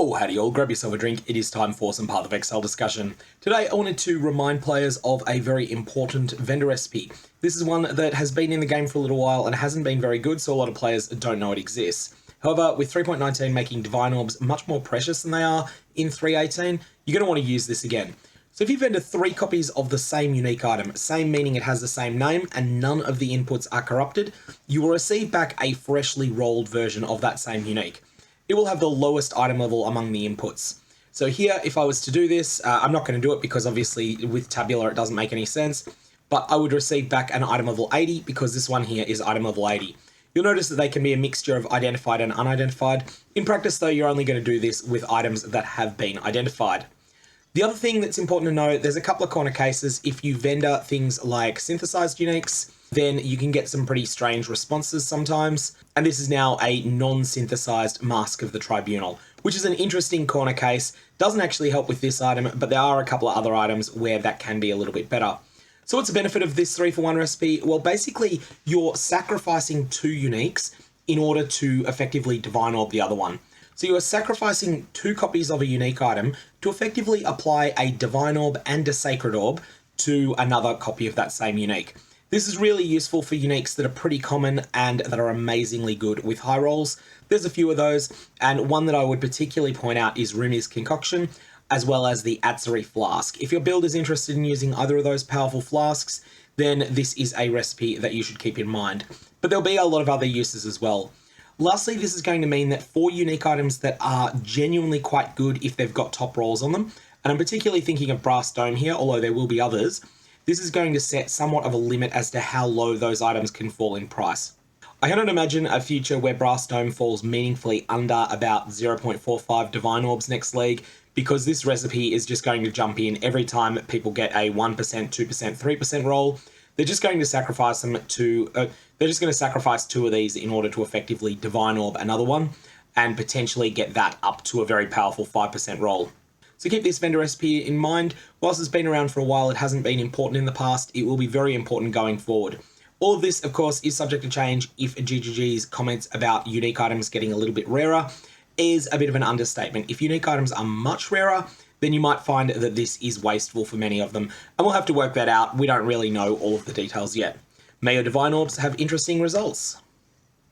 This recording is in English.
Oh, howdy all, grab yourself a drink, it is time for some PathOfExile discussion. Today I wanted to remind players of a very important vendor recipe. This is one that has been in the game for a little while and hasn't been very good, so a lot of players don't know it exists. However, with 3.19 making Divine Orbs much more precious than they are in 3.18, you're going to want to use this again. So if you vendor 3 copies of the same unique item, same meaning it has the same name, and none of the inputs are corrupted, you will receive back a freshly rolled version of that same unique. It will have the lowest item level among the inputs. So here, if I was to do this, I'm not going to do it because obviously with tabular it doesn't make any sense, but I would receive back an item level 80 because this one here is item level 80. You'll notice that they can be a mixture of identified and unidentified. In practice though, you're only going to do this with items that have been identified. The other thing that's important to know, there's a couple of corner cases. If you vendor things like synthesized uniques, then you can get some pretty strange responses sometimes. And this is now a non-synthesized Mask of the Tribunal, which is an interesting corner case. Doesn't actually help with this item, but there are a couple of other items where that can be a little bit better. So what's the benefit of this 3-for-1 recipe? Well, basically, you're sacrificing 2 uniques in order to effectively Divine Orb the other one. So you are sacrificing 2 copies of a unique item to effectively apply a Divine Orb and a Sacred Orb to another copy of that same unique. This is really useful for uniques that are pretty common and that are amazingly good with high rolls. There's a few of those, and one that I would particularly point out is Rumi's Concoction, as well as the Atzari Flask. If your build is interested in using either of those powerful flasks, then this is a recipe that you should keep in mind. But there'll be a lot of other uses as well. Lastly, this is going to mean that for unique items that are genuinely quite good if they've got top rolls on them, and I'm particularly thinking of Brass Dome here, although there will be others, this is going to set somewhat of a limit as to how low those items can fall in price. I cannot imagine a future where Brass Dome falls meaningfully under about 0.45 Divine Orbs next league, because this recipe is just going to jump in every time people get a 1%, 2%, 3% roll. They're just going to sacrifice them to, they're just going to sacrifice 2 of these in order to effectively Divine Orb another one, and potentially get that up to a very powerful 5% roll. So keep this vendor recipe in mind. Whilst it's been around for a while, it hasn't been important in the past, it will be very important going forward. All of this, of course, is subject to change if GGG's comments about unique items getting a little bit rarer is a bit of an understatement. If unique items are much rarer, then you might find that this is wasteful for many of them, and we'll have to work that out. We don't really know all of the details yet. May your Divine Orbs have interesting results.